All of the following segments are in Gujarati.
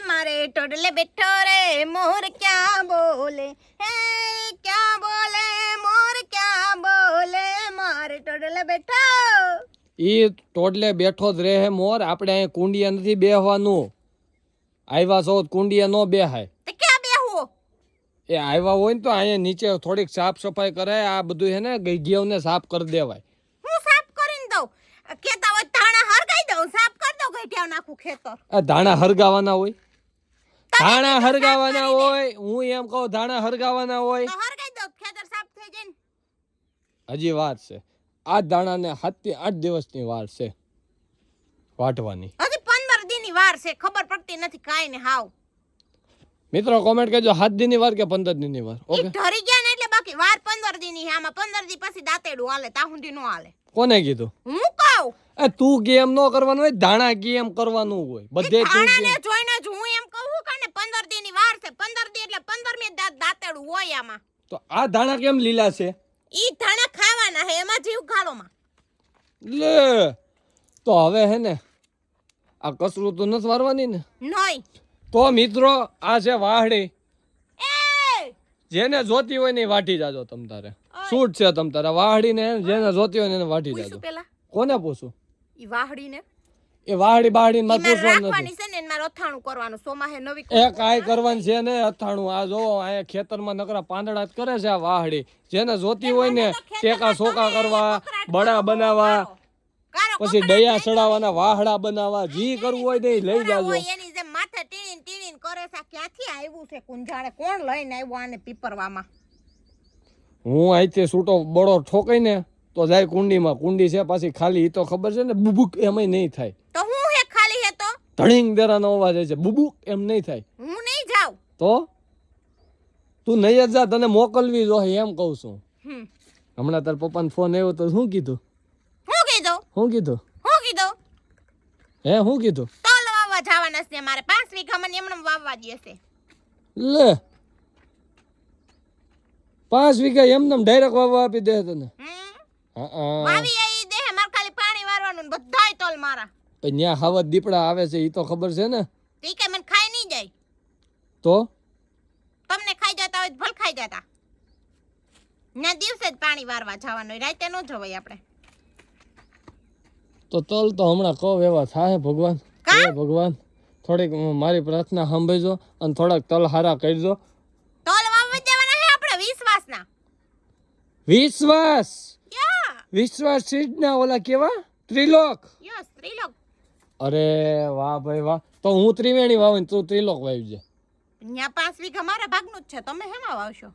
મારે ટોડલે બેઠો રે મોર ક્યાં બોલે હે ક્યાં બોલે મોર ક્યાં બોલે મારે ટોડલે બેઠો ઈ ટોડલે બેઠો જ રહે મોર. આપણે અહીં કુંડિયા નથી બેહવાનું. આવ્યા છો કુંડિયા નો બેહાય. તે ક્યાં બેહું? એ આવ્યા હોય ને તો અહીંયા નીચે થોડીક સાફ સફાઈ કરાય. આ બધું હે ને ગઈઢિયાઓને સાફ કરી દેવાય. હું સાફ કરીને દઉં. કેતા હોય ધાણા હરગાઈ દઉં, સાફ કરી દઉં, ગઈઢિયા નાખું ખેતર. આ ધાણા હરગાવાના હોય? ધાણા હરગાવાના હોય? હું એમ કહું ધાણા હરગાવાના હોય? તો હરગાઈ દઉં, ખેતર સાફ થઈ જાય ને. હજી વાર છે. આ દાણાને 7 થી 8 દિવસની વાર છે વાટવાની. હજી 15 દીની વાર છે, ખબર પડતી નથી કાઈ ને હાવ. મિત્રો કોમેન્ટ કરજો 7 દીની વાર કે 15 દીની વાર. ઓકે ઢરી ગયા ને એટલે બાકી વાર 15 દીની છે. આમાં 15 દી પછી દાંતેડું હાલે, તા સુધી નો હાલે. કોને કીધું? હું કહું. એ તું ગેમ નો કરવાનું હોય, ધાણા ગેમ કરવાનું હોય. બધે તું ધાણાને જોઈને જ હું એમ કહું કે 15 દીની વાર છે. 15 દી એટલે 15મી દાંતેડું હોય આમાં. તો આ ધાણા કેમ લીલા છે? ઈ ધાણા ખાવાના હે, એમાં જીવ ગાળોમાં. લે તો હવે હે ને આ કસરું તો નથી વારવાની ને? નહીં. તો મિત્રો આ છે વાહડી. એ જેને જોતી હોય ને વાટી જાજો તમ તારે. શૂટ છે તમ તારે. વાહડી ને જેને જોતી હોય ને એને વાટી જાજો. પૂછું પેલા કોને પૂછું? ઈ વાહડીને એ વાહડી બાહડી માં પૂછવાનું રાખવાની છે ને, મારે અથાણું કરવાનું. સોમાહે નવી એ કાઈ કરવાનું છે ને અથાણું. આ જો અહીંયા ખેતરમાં નકરા પાંદડા જ કરે છે આ વાહડી. જેને જોતી હોય ને ટેકા સોકા કરવા, બડા બનાવવા, પછી દયા ચડાવવાના, વાહડા બનાવવા, જી કરવું હોય તે લઈ જાજો. એની જેમ માથે ટીણીન ટીણીન કરે છે. ક્યાંથી આવ્યું છે કુંજાણે? કોણ લઈને આવ્યો આને પીપરવામાં? હું અહીંથી છૂટો બળો ઠોકાઈ ને તો જાય કુંડીમાં. કુંડી છે પાછી ખાલી. ઈ તો ખબર છે ને બુબુક એમય નહીં થાય. તો હું હે ખાલી હે તો ધણીંગ દેરાનો અવાજ આવે છે. બુબુક એમ નહીં થાય. હું નહીં જાઉં. તો તું નહીં જ જા, તને મોકલવી જોઈએ એમ કહું છું. હમણાં તાર પપ્પાને ફોન આવ્યો તો શું કીધું? હું કીધું? શું કીધું? હું કીધું? હે શું કીધું? તલ વાવવા જવાના છે મારે. 5 વીઘા મને એમણે વાવવા દેશે. લે 5 વીઘા એમનેમ ડાયરેક્ટ વાવવા આપી દે તને? વાવી આઈ દે માર ખાલી પાણી વારવાનું ને બધાય તલ મારા. પણ ન્યા હાવત દીપડા આવે છે ઈ તો ખબર છે ને? ઈ કે મને ખાઈ નહીં જાય. તો તમને ખાઈ જતા હોય તો ભલ ખાઈ જતા. ના દિવસે જ પાણી વારવા જવાનું હોય, રાતે નો જવાય આપણે. તો તલ તો હમણાં કહો એવા થાય ભગવાન. હે ભગવાન થોડીક મારી પ્રાર્થના સાંભળજો અને થોડાક તલ હારા કરજો. તલ વાવવા દેવાના હે આપણે વિશ્વાસના. વિશ્વાસ? યા વિશ્વાસ સીડના ઓલા કેવા ત્રિલોક? યસ ત્રિલોક. અરે વાહ ભાઈ વાહ. તો હું ત્રિવેણી વાવું તું ત્રિલોક વાવજે. ન્યા 5 વીઘા મારા ભાગનું જ છે. તમે હેમાં વાવશો?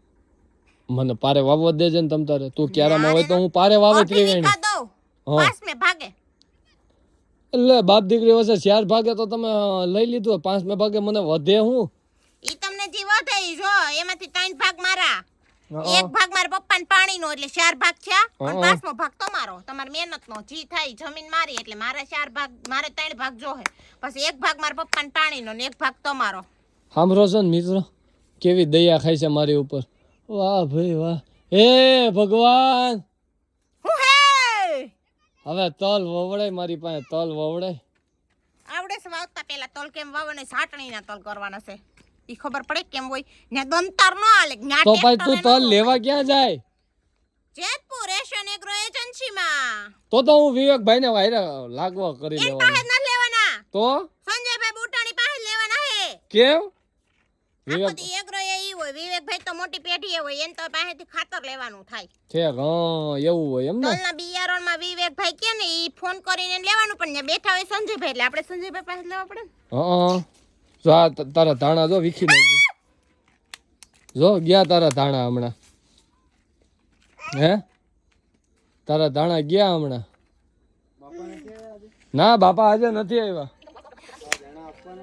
મને પારે વાવવા દેજે ને તમ તારે. તું ક્યારામાં હોય તો હું પારે વાવે ત્રિવેણી. દો 5 મે ભાગે. એટલે બાપ દીકરી વચ્ચે 4 ભાગે તો તમે લઈ લીધું. 5 મે ભાગે મને વધે હું? ઈ તમને જે વધે ઈ જો એમાંથી 3 ભાગ મારા. એક ભાગ મારા પપ્પાને પાણીનો એટલે 4 ભાગ છે અને 5મો ભાગ તમારો. તમારી મહેનતનો જી થાય જમીન મારી એટલે મારા 4 ભાગ, મારે 3 ભાગ જોહે. પછી એક ભાગ મારા પપ્પાને પાણીનો ને એક ભાગ તમારો. સાંભળો છો ને મિત્રો કેવી દયા ખાય છે મારી ઉપર. વાહ ભાઈ વાહ. હે ભગવાન. હું હે હવે તલ વવડાય મારી પાસે. તલ વવડાય આવડે છે વાવતા પહેલા તલ કેમ વાવવાના? સાટણીના તલ કરવાના છે. ઈ ખબર પડે કેમ હોય ને? દંતર નો હાલે. તો ભાઈ તું તલ લેવા ક્યાં જાય? જેતપુર રેશન એગ્રો એજન્સીમાં. તો હું વિવેકભાઈ ને વાયરે લાગવા કરી એન લેવાનો. પાસે ન લેવાના. તો સંજયભાઈ બુટાણી પાસે લેવાના હે. કેમ? વિવેક એગ્રો એ ઈ હોય. વિવેકભાઈ તો મોટી પેઢી હોય. એન તો પાસેથી ખાતર લેવાનું થાય. ઠીક. હા એવું હોય એમ ને? તલના બિયારણમાં વિવેકભાઈ કે ને ઈ ફોન કરીને લેવાનું. પણ ત્યાં બેઠા હોય સંજયભાઈ એટલે આપણે સંજયભાઈ પાસે લેવા પડે ને. હા જો આ તારા ધાણા જો વિખી નાખજે. જો ગયા તારા ધાણા હમણાં. હે તારા ધાણા ગયા હમણાં? ના બાપા આજે નથી આવ્યા.